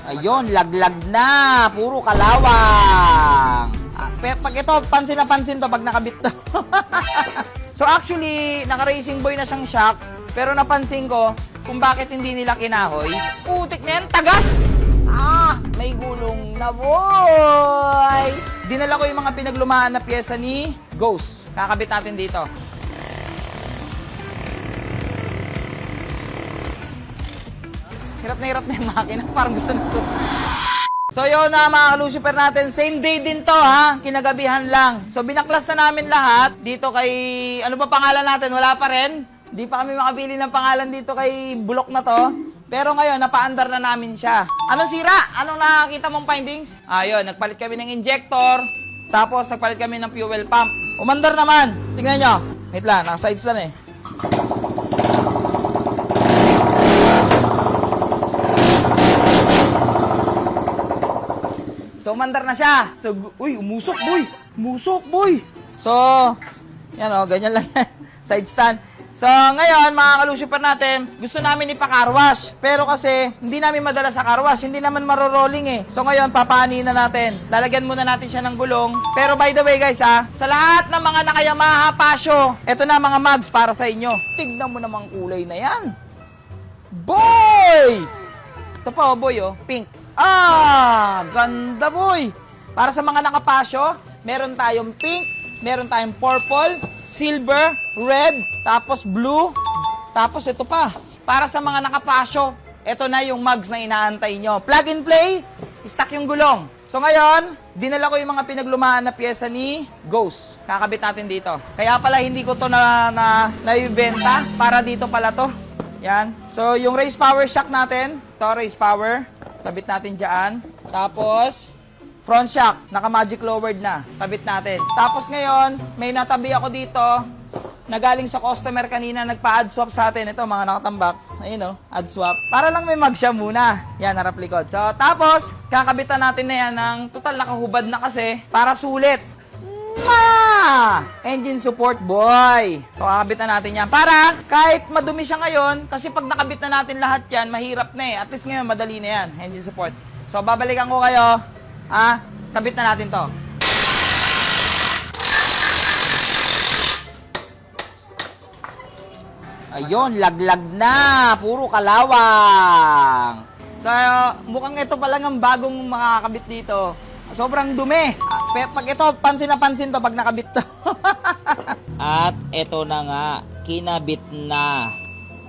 Ayun, laglag na. Puro kalawang. Pag ito, pansin na pansin to pag nakabit to. So actually, naka-racing boy na siyang shock. Pero napansin ko kung bakit hindi nila kinahoy. Putik na yan, tagas! May gulong na boy! Dinala ko yung mga pinaglumaan na pyesa ni Ghost. Kakabit natin dito. Hirap na yung makina. Parang gusto na so. So yun na mga ka-Lucifer natin. Same day din to ha. Kinagabihan lang. So binaklas na namin lahat. Dito kay... Ano ba pangalan natin? Wala pa rin. Di pa kami makabili ng pangalan dito kay bulok na to. Pero ngayon, napaandar na namin siya. Anong sira? Anong nakakita mong findings? Ayun, nagpalit kami ng injector. Tapos nagpalit kami ng fuel pump. Umandar naman. Tingnan nyo. Wait lang, naka-sides lang eh. So, umandar na siya. So, uy, umusok, boy. Umusok, boy. So, yan o, ganyan lang yan. Side stand. So, ngayon, mga ka-Lucifer natin, gusto namin ipa-carwash. Pero kasi, hindi namin madala sa carwash. Hindi naman marorolling eh. So, ngayon, papaanihin na natin. Lalagyan muna natin siya ng gulong. Pero by the way, guys, sa lahat ng mga naka-Yamaha Passion, eto na mga mags para sa inyo. Tignan mo namang kulay na yan. Boy! Ito pa, oh, boy, oh. Pink. Ganda, boy! Para sa mga nakapasyo, meron tayong pink, meron tayong purple, silver, red, tapos blue, tapos ito pa. Para sa mga nakapasyo, ito na yung mugs na inaantay nyo. Plug and play, stock yung gulong. So ngayon, dinala ko yung mga pinaglumaan na pyesa ni Ghost. Kakabit natin dito. Kaya pala hindi ko to naibenta, para dito pala to. Yan. So yung race power shock natin, to race power, kabit natin dyan. Tapos, front shock, naka-magic lowered na. Kabit natin. Tapos ngayon, may natabi ako dito na galing sa customer kanina, nagpa-add swap sa atin. Ito, mga nakatambak. Ayun o, add swap. Para lang may mag siya muna. Yan, harap likod. So, tapos, kakabitan natin na yan ng total nakahubad na kasi para sulit. Engine support, boy. So, kakabitan natin yan. Para, kahit madumi siya ngayon, kasi pag nakabit na natin lahat yan, mahirap na eh. At least ngayon, madali na yan. Engine support. So, babalikan ko kayo. Kabit na natin to. Ayun, laglag na. Puro kalawang. So, mukhang ito pa lang ang bagong makakabit dito. Sobrang dumi. Pag ito, pansin na pansin to pag nakabit to. At ito na nga, kinabit na.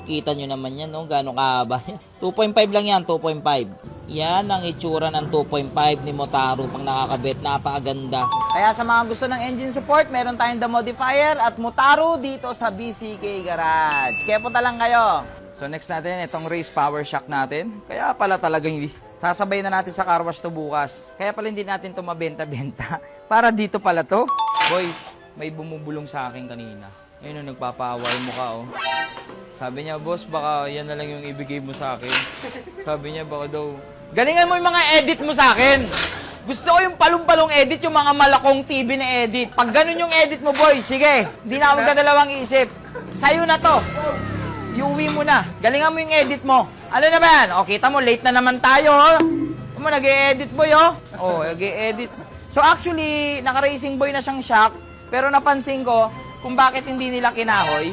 Kita nyo naman yan, no? Gano'ng kahaba. 2.5 lang yan, 2.5. Yan ang itsura ng 2.5 ni Motaro pang nakakabit. Napakaganda. Kaya sa mga gusto ng engine support, meron tayong The Modifier at Motaro dito sa BCK Garage. Kaya punta lang kayo. So next natin, itong race power shock natin. Kaya pala talagang hindi. Sasabay na natin sa car wash to bukas. Kaya pala hindi natin ito mabenta-benta. Para dito pala to. Boy, may bumubulong sa akin kanina. Ayun o, nagpapaaway mo ka oh. Sabi niya, boss, baka yan na lang yung ibigay mo sa akin. Sabi niya, baka daw... Galingan mo yung mga edit mo sa akin. Gusto ko yung palong-palong edit, yung mga malakong TV na edit. Pag ganun yung edit mo, boy, sige. Hindi na ako magdadalawang isip. Sa'yo na to. Iuwi mo na. Galingan mo yung edit mo. Ano na ba yan? O, kita mo, late na naman tayo, oh. Ano mo, nag-e-edit, boy, oh. Oh, nag-e-edit. So, actually, naka-racing boy na siyang shock. Pero napansin ko kung bakit hindi nila kinahoy.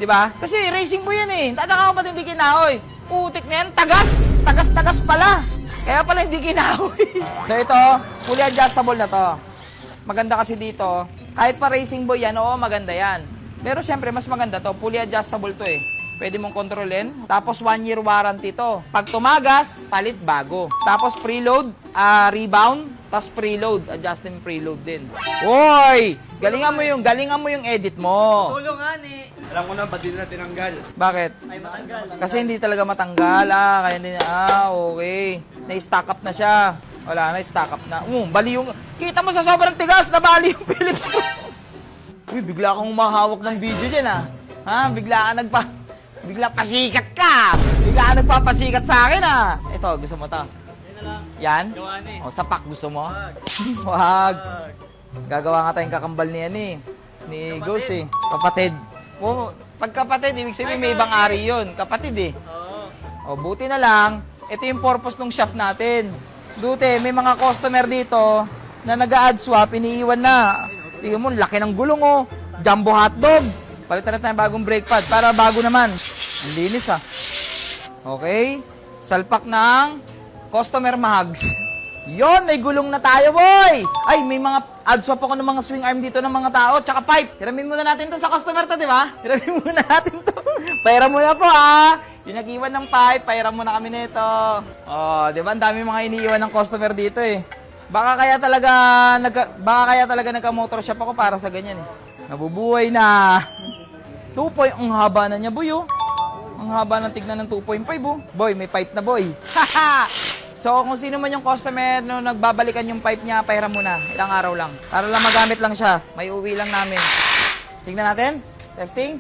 Diba? Kasi racing boy yan eh. Tataka ko ba't hindi kinahoy? Putik na yan, tagas! Tagas-tagas pala. Kaya pala hindi kinahoy. So ito, fully adjustable na to. Maganda kasi dito, kahit pa racing boy yan, oo, maganda yan. Pero syempre, mas maganda to, fully adjustable to eh. Pwede mong kontrolin. Tapos 1 year warranty to. Pag tumagas, palit bago. Tapos preload, rebound, tapos preload, adjusting preload din. Hoy! Galingan mo yung edit mo. Tulungan eh. Alam ko na, ba't din na tinanggal? Bakit? Ay, matanggal. Kasi hindi talaga matanggal. Kaya hindi okay. Na-stack up na siya. Wala na, stack up na. Bali yung... Kita mo sa sobrang tigas, nabali yung Philips ko. Uy, bigla kang humahawak ng video dyan Bigla pasikat ka. Bigla ka nagpapasikat sa akin Ito, gusto mo to? Yan na lang. Yan? Gawan eh. O, sapak gusto mo? Wag. Wag. Wag. Gagawa nga tayong kakambal ni ni Ghost eh. Kapatid. Pag kapatid, ibig sabihin may ibang ari yun. Kapatid eh. Oo. O, buti na lang, ito yung purpose ng shop natin. Dute, may mga customer dito na nag-add swap, iniiwan na. Tingnan mo, laki ng gulong oh. Jumbo hotdog. Palitan natin yung bagong brake pad para bago naman. Ang linis ah. Okay. Salpak ng customer mags. Yon, may gulong na tayo, boy! Ay, may mga add swap ako ng mga swing arm dito ng mga tao, tsaka pipe. Hiramin muna natin to sa customer to, di ba? Hiramin muna natin to. Pairam muna po, ha? Yung nag-iwan ng pipe, pairam muna kami nito. Oh, di ba? Ang dami mga iniiwan ng customer dito, eh. Baka kaya talaga nagka-motor shop ako para sa ganyan, eh. Nabubuhay na. 2 point, ang haba na niya, boy, oh. Ang haba ng tignan ng 2.5, oh. Boy, may pipe na, boy. Haha! So, kung sino man yung customer no nagbabalikan yung pipe niya, pahiram muna. Ilang araw lang. Para lang magamit lang siya. May uwi lang namin. Tingnan natin. Testing.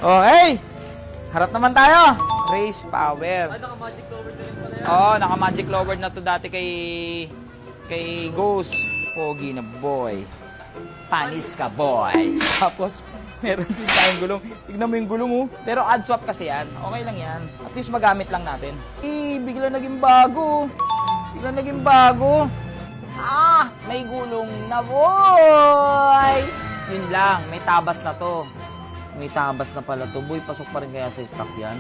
Okay. Harap naman tayo. Race power. Ay, naka-magic lower na rin pala yan. Oo, naka-magic lower na to dati kay Ghost. Pogi na boy. Panis ka, boy. Tapos, meron din tayong gulong. Tignan mo yung gulong, oh. Pero add swap kasi yan. Okay lang yan. At least magamit lang natin. Bigla naging bago. Bigla naging bago. Ah, may gulong na, boy. Yun lang, may tabas na to. May tabas na pala to, boy. Pasok pa rin kaya sa stock yan.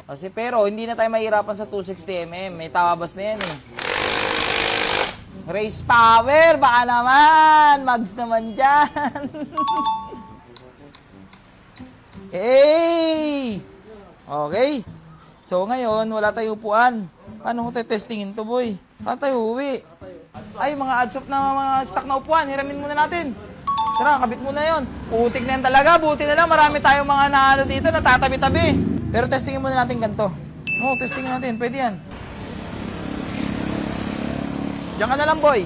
Kasi pero, hindi na tayo mahirapan sa 260mm. May tabas na yan, eh. Race power, baka naman. Mags naman dyan. Hey! Okay. So ngayon, wala tayong upuan. Paano ko testingin to, boy? Paano tayo uwi? Ay, mga add-swap na mga stock na upuan. Hiramin muna natin. Tara, kabit muna yon. Putik na yan talaga. Buti na lang. Marami tayong mga naano dito na tatabi-tabi. Pero testingin muna natin ganito. Oo, testingin natin. Pwede yan. Diyan ka na lang, boy.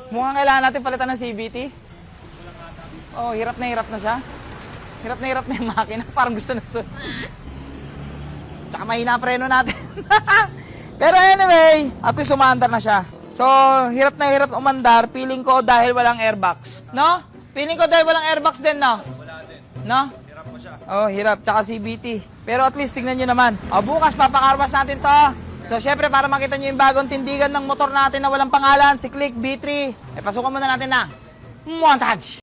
Mukhang kailangan natin palitan ng CVT. Oh, hirap na siya. Hirap na yung makina. Parang gusto na so. Tsaka mahina ang preno natin. Pero anyway, at least umaandar na siya. So, hirap na hirap umandar. Feeling ko dahil walang airbox. No? Feeling ko dahil walang airbox din, no? Wala din. No? Hirap mo siya. Oh, hirap. Tsaka CVT. Pero at least tingnan nyo naman. O, bukas papakarwas natin to. So, syempre, para makita nyo yung bagong tindigan ng motor natin na walang pangalan, si Click B3. Pasukan muna natin na montage.